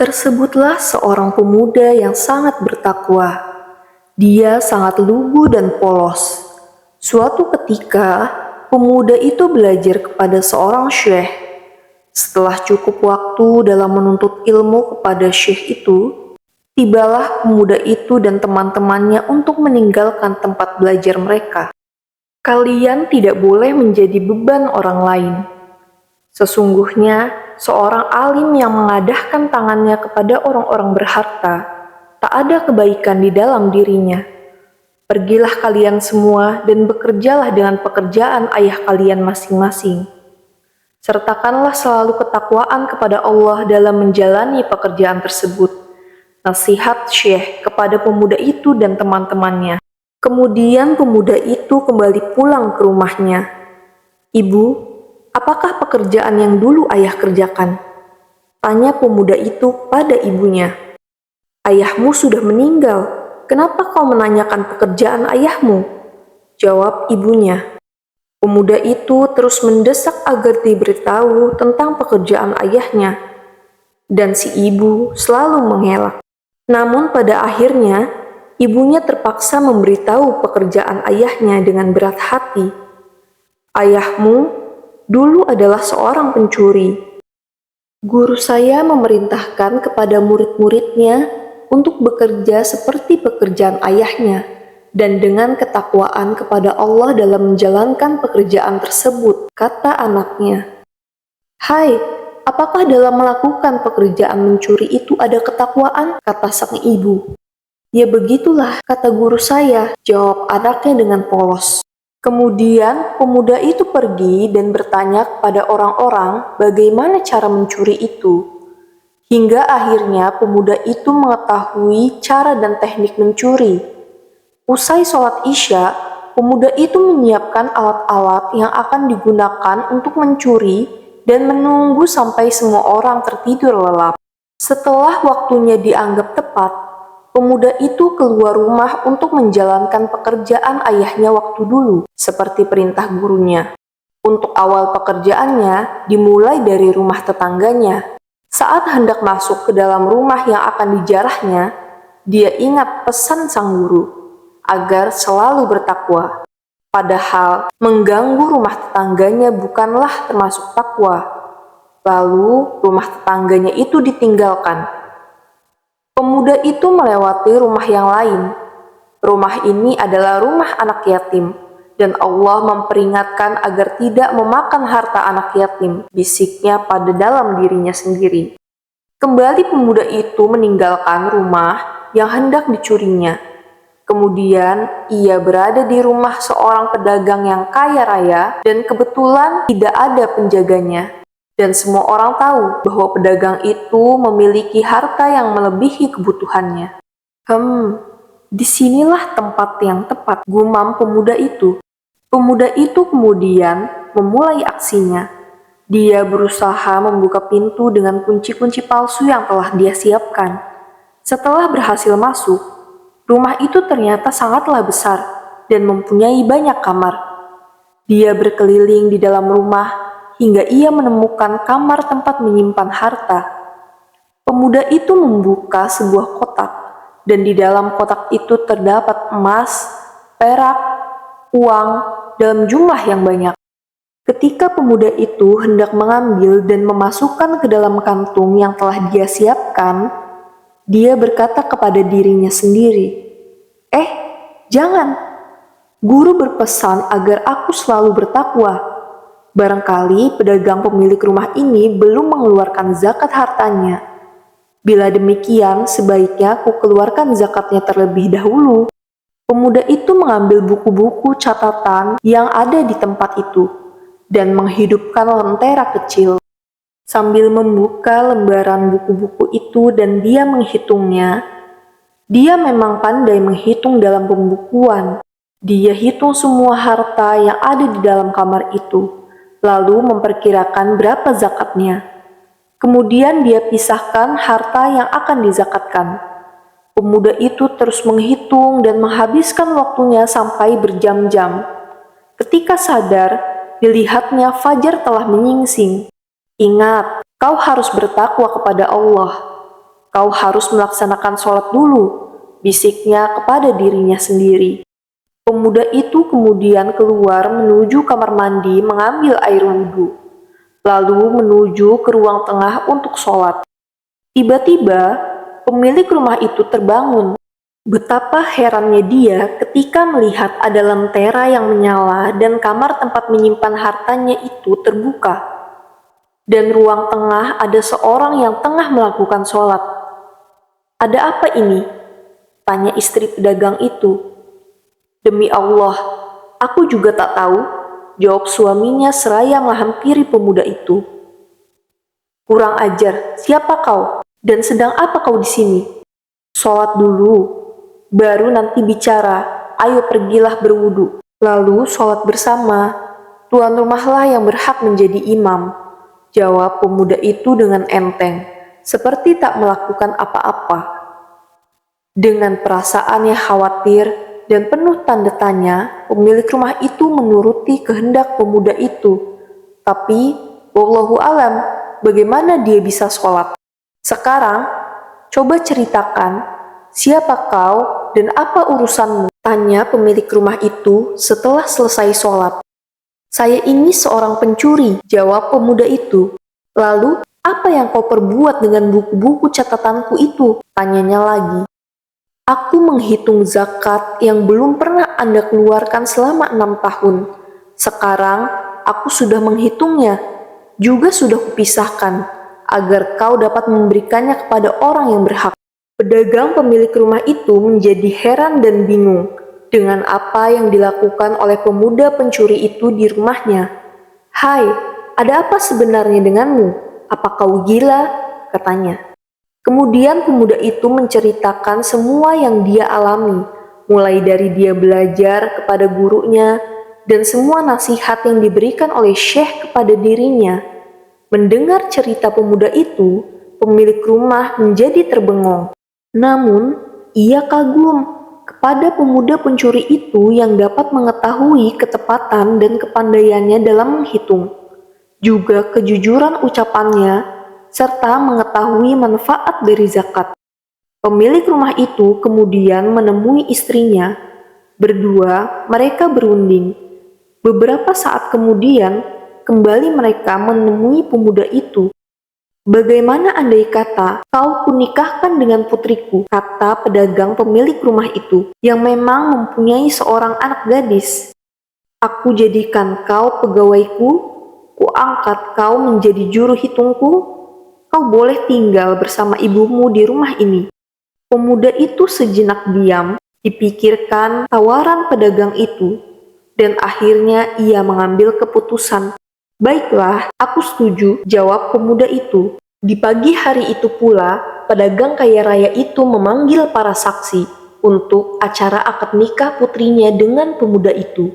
Tersebutlah seorang pemuda yang sangat bertakwa. Dia sangat lugu dan polos. Suatu ketika, pemuda itu belajar kepada seorang syekh. Setelah cukup waktu dalam menuntut ilmu kepada syekh itu, tibalah pemuda itu dan teman-temannya untuk meninggalkan tempat belajar mereka. Kalian tidak boleh menjadi beban orang lain. Sesungguhnya, seorang alim yang mengadahkan tangannya kepada orang-orang berharta, tak ada kebaikan di dalam dirinya. Pergilah kalian semua dan bekerjalah dengan pekerjaan ayah kalian masing-masing. Sertakanlah selalu ketakwaan kepada Allah dalam menjalani pekerjaan tersebut. Nasihat Syekh kepada pemuda itu dan teman-temannya. Kemudian pemuda itu kembali pulang ke rumahnya. "Ibu, apakah pekerjaan yang dulu ayah kerjakan?" tanya pemuda itu pada ibunya. "Ayahmu sudah meninggal, kenapa kau menanyakan pekerjaan ayahmu?" jawab ibunya. Pemuda itu terus mendesak agar diberitahu tentang pekerjaan ayahnya, dan si ibu selalu mengelak. Namun pada akhirnya, ibunya terpaksa memberitahu pekerjaan ayahnya dengan berat hati. "Ayahmu dulu adalah seorang pencuri. Guru saya memerintahkan kepada murid-muridnya untuk bekerja seperti pekerjaan ayahnya dan dengan ketakwaan kepada Allah dalam menjalankan pekerjaan tersebut," kata anaknya. "Hai, apakah dalam melakukan pekerjaan mencuri itu ada ketakwaan?" kata sang ibu. "Ya begitulah, kata guru saya," jawab anaknya dengan polos. Kemudian pemuda itu pergi dan bertanya kepada orang-orang bagaimana cara mencuri itu. Hingga akhirnya pemuda itu mengetahui cara dan teknik mencuri. Usai sholat Isya, pemuda itu menyiapkan alat-alat yang akan digunakan untuk mencuri dan menunggu sampai semua orang tertidur lelap. Setelah waktunya dianggap tepat, pemuda itu keluar rumah untuk menjalankan pekerjaan ayahnya waktu dulu, seperti perintah gurunya. Untuk awal pekerjaannya dimulai dari rumah tetangganya. Saat hendak masuk ke dalam rumah yang akan dijarahnya, dia ingat pesan sang guru agar selalu bertakwa. Padahal mengganggu rumah tetangganya bukanlah termasuk takwa. Lalu rumah tetangganya itu ditinggalkan. Pemuda itu melewati rumah yang lain. Rumah ini adalah rumah anak yatim, dan Allah memperingatkan agar tidak memakan harta anak yatim, bisiknya pada dalam dirinya sendiri. Kembali pemuda itu meninggalkan rumah yang hendak dicurinya. Kemudian ia berada di rumah seorang pedagang yang kaya raya dan kebetulan tidak ada penjaganya. Dan semua orang tahu bahwa pedagang itu memiliki harta yang melebihi kebutuhannya. Disinilah tempat yang tepat, gumam pemuda itu. Pemuda itu kemudian memulai aksinya. Dia berusaha membuka pintu dengan kunci-kunci palsu yang telah dia siapkan. Setelah berhasil masuk, rumah itu ternyata sangatlah besar dan mempunyai banyak kamar. Dia berkeliling di dalam rumah hingga ia menemukan kamar tempat menyimpan harta. Pemuda itu membuka sebuah kotak, dan di dalam kotak itu terdapat emas, perak, uang dalam jumlah yang banyak. Ketika pemuda itu hendak mengambil dan memasukkan ke dalam kantung yang telah dia siapkan, dia berkata kepada dirinya sendiri, jangan! Guru berpesan agar aku selalu bertakwa. Barangkali pedagang pemilik rumah ini belum mengeluarkan zakat hartanya. Bila demikian, sebaiknya aku keluarkan zakatnya terlebih dahulu. Pemuda itu mengambil buku-buku catatan yang ada di tempat itu dan menghidupkan lentera kecil. Sambil membuka lembaran buku-buku itu dan dia menghitungnya, dia memang pandai menghitung dalam pembukuan. Dia hitung semua harta yang ada di dalam kamar itu, lalu memperkirakan berapa zakatnya. Kemudian dia pisahkan harta yang akan dizakatkan. Pemuda itu terus menghitung dan menghabiskan waktunya sampai berjam-jam. Ketika sadar, dilihatnya fajar telah menyingsing. Ingat, kau harus bertakwa kepada Allah. Kau harus melaksanakan sholat dulu, bisiknya kepada dirinya sendiri. Pemuda itu kemudian keluar menuju kamar mandi mengambil air wudhu, lalu menuju ke ruang tengah untuk sholat. Tiba-tiba, pemilik rumah itu terbangun. Betapa herannya dia ketika melihat ada lentera yang menyala dan kamar tempat menyimpan hartanya itu terbuka. Dan ruang tengah ada seorang yang tengah melakukan sholat. "Ada apa ini?" tanya istri pedagang itu. "Demi Allah, aku juga tak tahu," jawab suaminya seraya menghampiri pemuda itu. "Kurang ajar, siapa kau? Dan sedang apa kau di sini?" "Sholat dulu, baru nanti bicara. Ayo pergilah berwudu, lalu sholat bersama. Tuan rumahlah yang berhak menjadi imam," jawab pemuda itu dengan enteng, seperti tak melakukan apa-apa. Dengan perasaan yang khawatir dan penuh tanda tanya, pemilik rumah itu menuruti kehendak pemuda itu. Tapi, wallahu alam, bagaimana dia bisa sholat? "Sekarang, coba ceritakan, siapa kau dan apa urusanmu?" tanya pemilik rumah itu setelah selesai sholat. "Saya ini seorang pencuri," jawab pemuda itu. "Lalu, apa yang kau perbuat dengan buku-buku catatanku itu?" tanyanya lagi. "Aku menghitung zakat yang belum pernah Anda keluarkan selama 6 tahun. Sekarang, aku sudah menghitungnya, juga sudah kupisahkan, agar kau dapat memberikannya kepada orang yang berhak." Pedagang pemilik rumah itu menjadi heran dan bingung dengan apa yang dilakukan oleh pemuda pencuri itu di rumahnya. "Hai, ada apa sebenarnya denganmu? Apa kau gila?" katanya. Kemudian pemuda itu menceritakan semua yang dia alami, mulai dari dia belajar kepada gurunya, dan semua nasihat yang diberikan oleh Syekh kepada dirinya. Mendengar cerita pemuda itu, pemilik rumah menjadi terbengong. Namun, ia kagum kepada pemuda pencuri itu yang dapat mengetahui ketepatan dan kepandaiannya dalam menghitung, juga kejujuran ucapannya, serta mengetahui manfaat dari zakat. Pemilik rumah itu kemudian menemui istrinya. Berdua mereka berunding. Beberapa saat kemudian, kembali mereka menemui pemuda itu. "Bagaimana andai kata kau kunikahkan dengan putriku?" kata pedagang pemilik rumah itu, yang memang mempunyai seorang anak gadis. "Aku jadikan kau pegawaiku, kuangkat kau menjadi juru hitungku. Kau boleh tinggal bersama ibumu di rumah ini." Pemuda itu sejenak diam, dipikirkan tawaran pedagang itu, dan akhirnya ia mengambil keputusan. "Baiklah, aku setuju," jawab pemuda itu. Di pagi hari itu pula, pedagang kaya raya itu memanggil para saksi untuk acara akad nikah putrinya dengan pemuda itu.